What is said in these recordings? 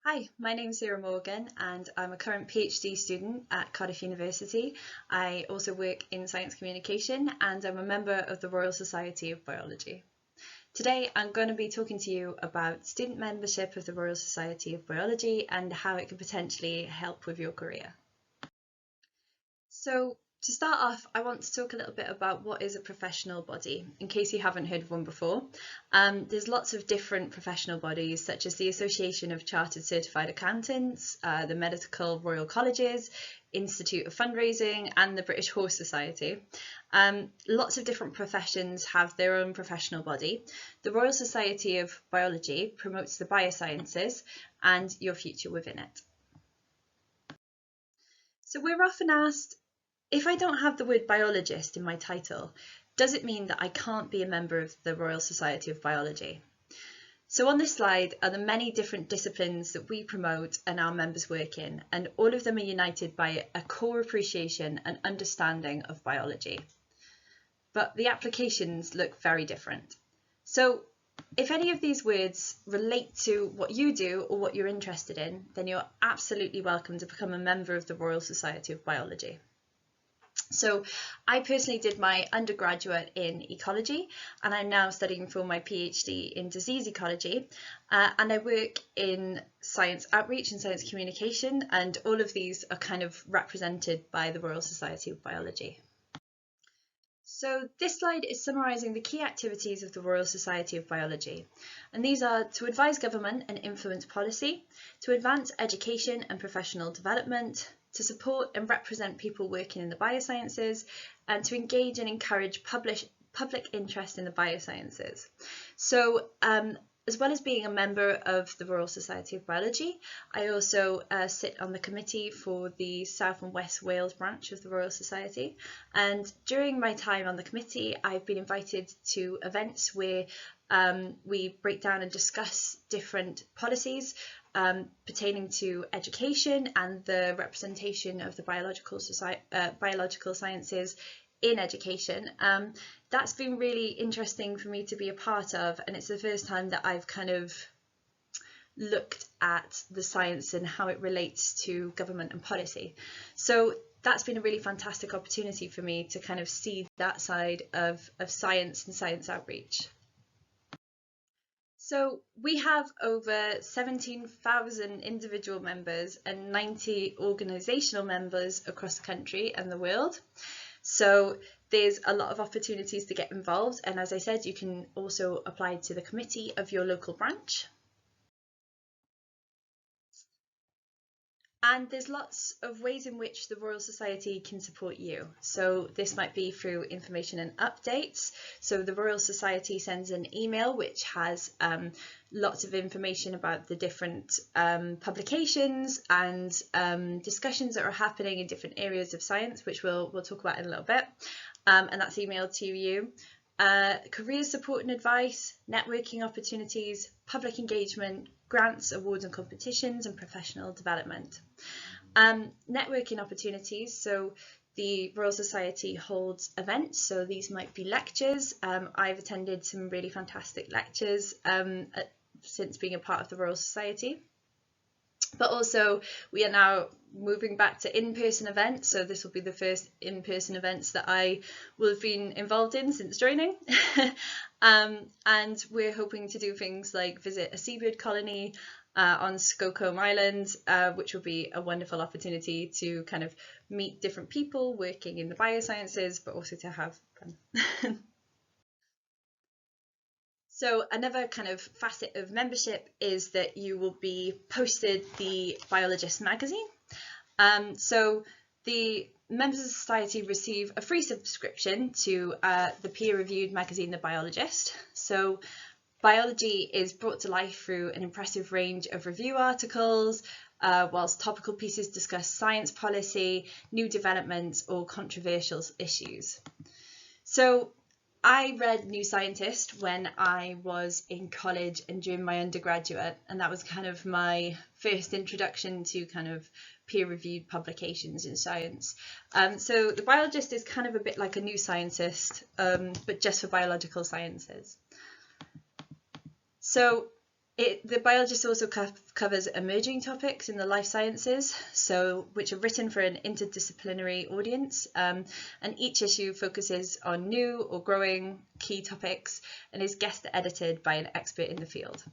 Hi, my name's Sarah Morgan and I'm a current PhD student at Cardiff University. I also work in science communication and I'm a member of the Royal Society of Biology. Today I'm going to be talking to you about student membership of the Royal Society of Biology and how it can potentially help with your career. So to start off, I want to talk a little bit about what is a professional body, in case you haven't heard of one before. There's lots of different professional bodies, such as the Association of Chartered Certified Accountants, the Medical Royal Colleges, Institute of Fundraising, and the British Horse Society. Lots of different professions have their own professional body. The Royal Society of Biology promotes the biosciences and your future within it. So we're often asked, if I don't have the word biologist in my title, does it mean that I can't be a member of the Royal Society of Biology? So on this slide are the many different disciplines that we promote and our members work in, and all of them are united by a core appreciation and understanding of biology. But the applications look very different. So if any of these words relate to what you do or what you're interested in, then you're absolutely welcome to become a member of the Royal Society of Biology. So I personally did my undergraduate in ecology and I'm now studying for my PhD in disease ecology, and I work in science outreach and science communication, and all of these are kind of represented by the Royal Society of Biology. So this slide is summarising the key activities of the Royal Society of Biology, and these are to advise government and influence policy, to advance education and professional development, to support and represent people working in the biosciences, and to engage and encourage public interest in the biosciences. So as well as being a member of the Royal Society of Biology, I also sit on the committee for the South and West Wales branch of the Royal Society. And during my time on the committee, I've been invited to events where we break down and discuss different policies pertaining to education and the representation of the biological sciences in education. That's been really interesting for me to be a part of, and it's the first time that I've kind of looked at the science and how it relates to government and policy. So that's been a really fantastic opportunity for me to kind of see that side of science and science outreach. So we have over 17,000 individual members and 90 organisational members across the country and the world. So there's a lot of opportunities to get involved, and as I said, you can also apply to the committee of your local branch. And there's lots of ways in which the Royal Society can support you. So this might be through information and updates. So the Royal Society sends an email which has lots of information about the different publications and discussions that are happening in different areas of science, which we'll talk about in a little bit. And that's emailed to you. Career support and advice, networking opportunities, public engagement, grants, awards and competitions, and professional development. Networking opportunities, so the Royal Society holds events, so these might be lectures. I've attended some really fantastic lectures since being a part of the Royal Society. But also we are now moving back to in-person events, so this will be the first in-person events that I will have been involved in since joining. And we're hoping to do things like visit a seabird colony on Skocombe Island, which will be a wonderful opportunity to kind of meet different people working in the biosciences, but also to have fun. So another kind of facet of membership is that you will be posted the Biologist magazine. So the members of the society receive a free subscription to the peer-reviewed magazine The Biologist. So biology is brought to life through an impressive range of review articles, whilst topical pieces discuss science policy, new developments or controversial issues. So I read New Scientist when I was in college and during my undergraduate, and that was kind of my first introduction to kind of peer-reviewed publications in science. So the Biologist is kind of a bit like a New Scientist, but just for biological sciences. So The biologist also covers emerging topics in the life sciences, which are written for an interdisciplinary audience, and each issue focuses on new or growing key topics and is guest edited by an expert in the field.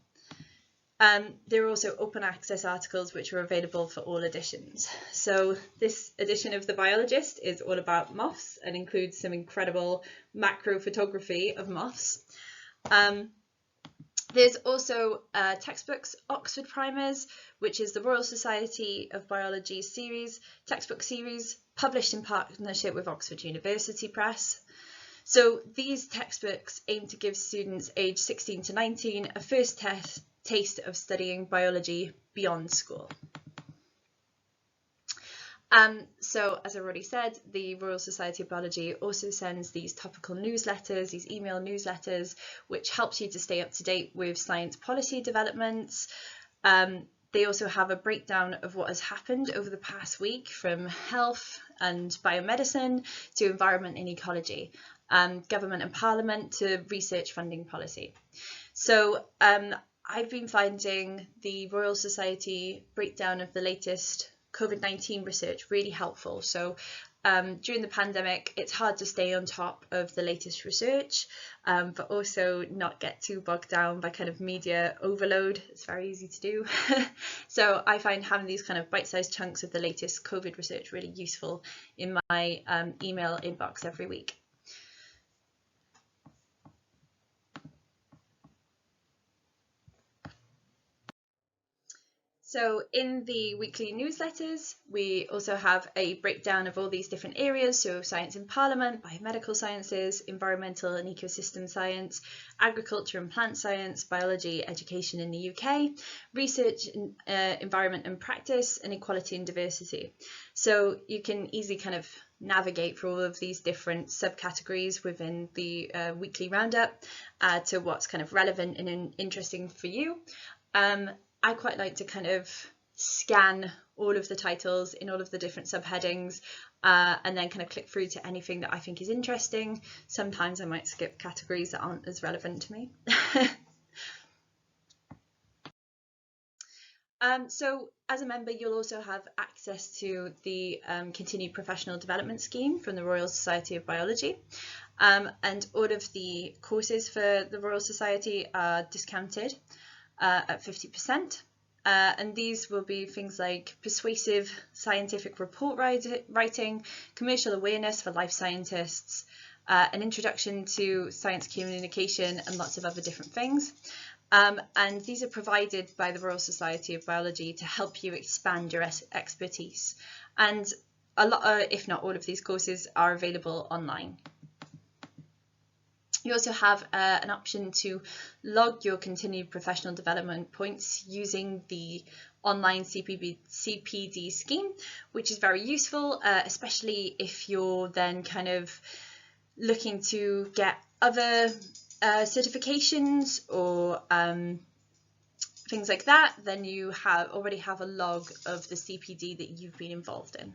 There are also open access articles which are available for all editions. So this edition of The Biologist is all about moths and includes some incredible macro photography of moths. There's also textbooks, Oxford Primers, which is the Royal Society of Biology textbook series, published in partnership with Oxford University Press. So these textbooks aim to give students aged 16 to 19 a first taste of studying biology beyond school. So as I already said, the Royal Society of Biology also sends these topical newsletters, these email newsletters, which helps you to stay up to date with science policy developments. They also have a breakdown of what has happened over the past week, from health and biomedicine to environment and ecology, government and parliament to research funding policy. So I've been finding the Royal Society breakdown of the latest COVID-19 research really helpful. So during the pandemic, it's hard to stay on top of the latest research, but also not get too bogged down by kind of media overload. It's very easy to do. So I find having these kind of bite-sized chunks of the latest COVID research really useful in my email inbox every week. So in the weekly newsletters, we also have a breakdown of all these different areas. So science in Parliament, biomedical sciences, environmental and ecosystem science, agriculture and plant science, biology, education in the UK, research, environment and practice, and equality and diversity. So you can easily kind of navigate through all of these different subcategories within the weekly roundup to what's kind of relevant and interesting for you. I quite like to kind of scan all of the titles in all of the different subheadings and then kind of click through to anything that I think is interesting. Sometimes I might skip categories that aren't as relevant to me. So as a member, you'll also have access to the Continued Professional Development Scheme from the Royal Society of Biology. And all of the courses for the Royal Society are discounted at 50%. And these will be things like persuasive scientific report writing, commercial awareness for life scientists, an introduction to science communication, and lots of other different things. And these are provided by the Royal Society of Biology to help you expand your expertise. And a lot, if not all of these courses are available online. You also have an option to log your continued professional development points using the online CPD scheme, which is very useful, especially if you're then kind of looking to get other certifications or things like that. Then you already have a log of the CPD that you've been involved in.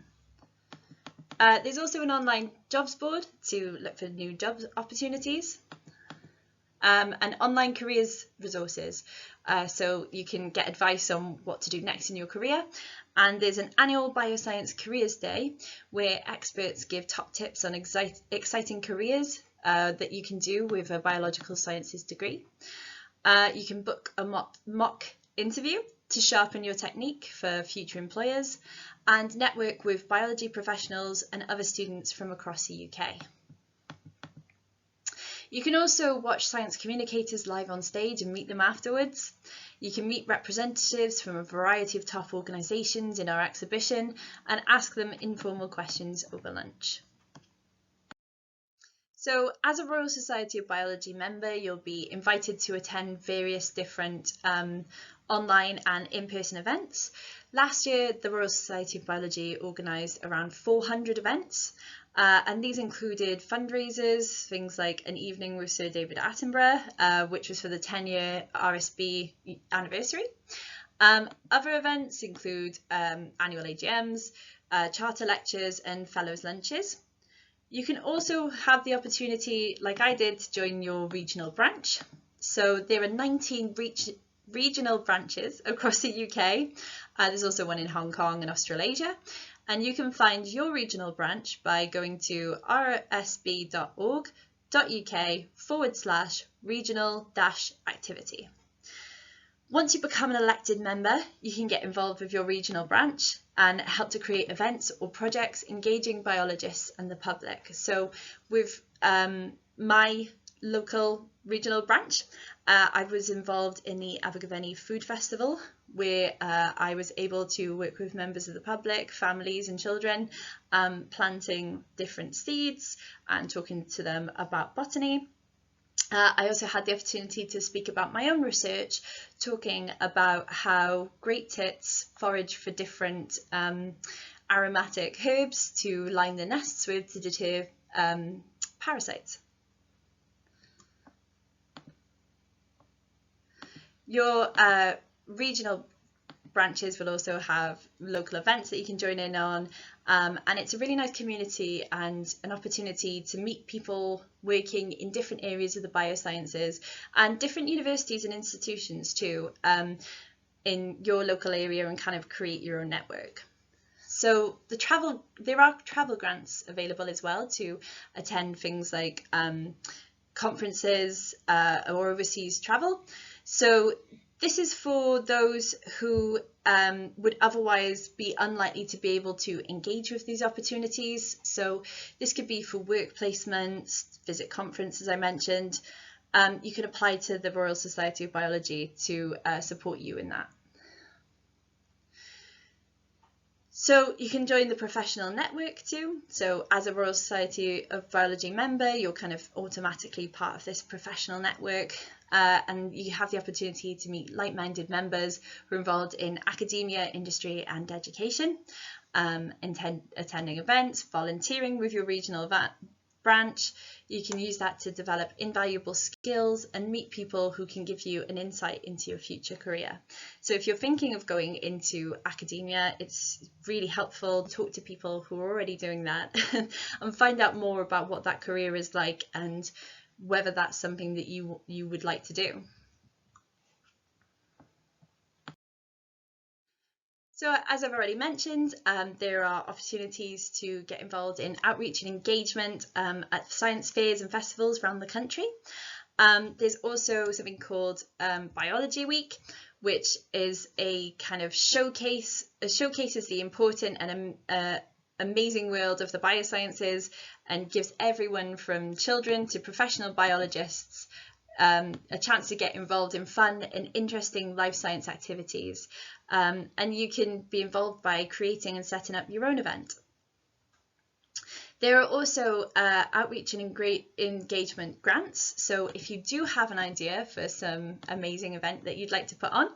There's also an online jobs board to look for new job opportunities, and online careers resources, so you can get advice on what to do next in your career. And there's an annual Bioscience Careers Day where experts give top tips on exciting careers that you can do with a biological sciences degree. You can book a mock interview to sharpen your technique for future employers, and network with biology professionals and other students from across the UK. You can also watch science communicators live on stage and meet them afterwards. You can meet representatives from a variety of top organisations in our exhibition and ask them informal questions over lunch. So as a Royal Society of Biology member, you'll be invited to attend various different online and in-person events. Last year, the Royal Society of Biology organised around 400 events, and these included fundraisers, things like an evening with Sir David Attenborough, which was for the 10-year RSB anniversary. Other events include annual AGMs, charter lectures and fellows lunches. You can also have the opportunity, like I did, to join your regional branch. So there are 19 regional branches across the UK. There's also one in Hong Kong and Australasia. And you can find your regional branch by going to rsb.org.uk/regional-activity. Once you become an elected member, you can get involved with your regional branch and help to create events or projects engaging biologists and the public. So with my local regional branch, I was involved in the Abergavenny Food Festival, where I was able to work with members of the public, families and children, planting different seeds and talking to them about botany. I also had the opportunity to speak about my own research, talking about how great tits forage for different aromatic herbs to line their nests with to deter parasites. Your regional branches will also have local events that you can join in on, and it's a really nice community and an opportunity to meet people working in different areas of the biosciences and different universities and institutions too in your local area, and kind of create your own network. So there are travel grants available as well to attend things like conferences or overseas travel. So this is for those who would otherwise be unlikely to be able to engage with these opportunities. So this could be for work placements, visit conferences, I mentioned. You can apply to the Royal Society of Biology to support you in that. So you can join the professional network too. So as a Royal Society of Biology member, you're kind of automatically part of this professional network, and you have the opportunity to meet like-minded members who are involved in academia, industry and education, attending events, volunteering with your regional branch. You can use that to develop invaluable skills and meet people who can give you an insight into your future career. So if you're thinking of going into academia, it's really helpful to talk to people who are already doing that and find out more about what that career is like and whether that's something that you would like to do. So as I've already mentioned, there are opportunities to get involved in outreach and engagement at science fairs and festivals around the country. There's also something called Biology Week, which is a kind of showcases the important and amazing world of the biosciences and gives everyone from children to professional biologists a chance to get involved in fun and interesting life science activities. And you can be involved by creating and setting up your own event. There are also outreach and engagement grants. So if you do have an idea for some amazing event that you'd like to put on,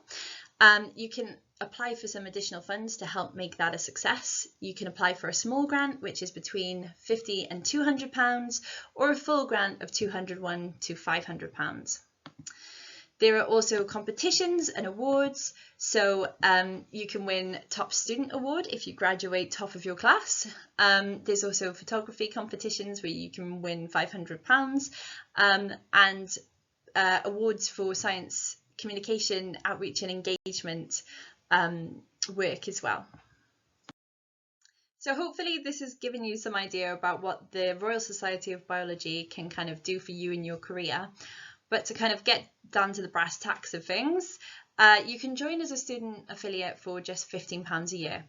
you can apply for some additional funds to help make that a success. You can apply for a small grant, which is between £50 and £200, or a full grant of £201 to £500. There are also competitions and awards. So you can win Top Student Award if you graduate top of your class. There's also photography competitions where you can win £500, and awards for science communication, outreach and engagement work as well. So hopefully this has given you some idea about what the Royal Society of Biology can kind of do for you in your career. But to kind of get down to the brass tacks of things, you can join as a student affiliate for just £15 a year.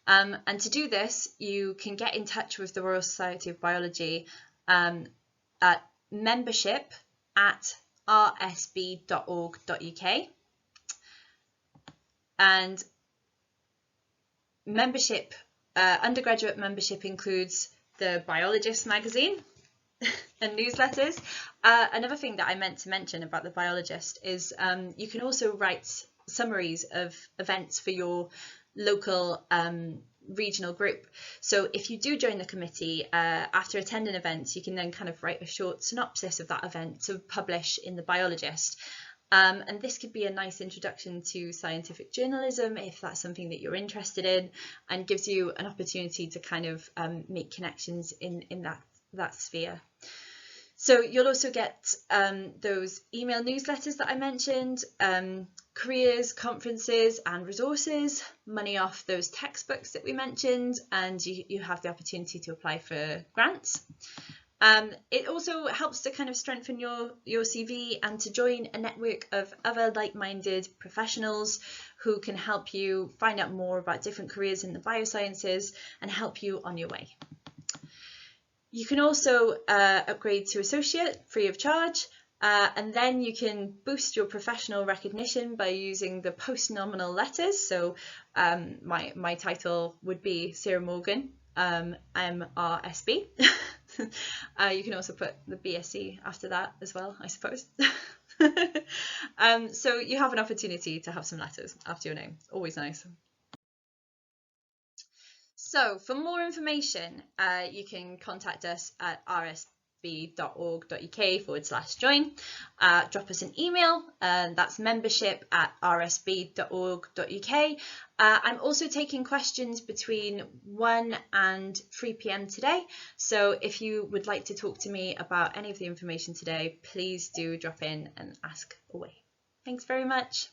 And to do this, you can get in touch with the Royal Society of Biology at membership@rsb.org.uk. And membership, undergraduate membership includes the Biologist magazine and newsletters. Another thing that I meant to mention about the Biologist is you can also write summaries of events for your local regional group. So if you do join the committee, after attending events, you can then kind of write a short synopsis of that event to publish in the Biologist. And this could be a nice introduction to scientific journalism if that's something that you're interested in, and gives you an opportunity to kind of make connections in that sphere. So you'll also get those email newsletters that I mentioned, careers, conferences and resources, money off those textbooks that we mentioned, and you have the opportunity to apply for grants. It also helps to kind of strengthen your CV and to join a network of other like-minded professionals who can help you find out more about different careers in the biosciences and help you on your way. You can also upgrade to associate free of charge, and then you can boost your professional recognition by using the post-nominal letters. So my title would be Sarah Morgan, RSB. You can also put the BSc after that as well, I suppose. So you have an opportunity to have some letters after your name. Always nice. So for more information, you can contact us at rsb.org.uk/join. Drop us an email, that's membership@rsb.org.uk. I'm also taking questions between 1 and 3 p.m. today. So if you would like to talk to me about any of the information today, please do drop in and ask away. Thanks very much.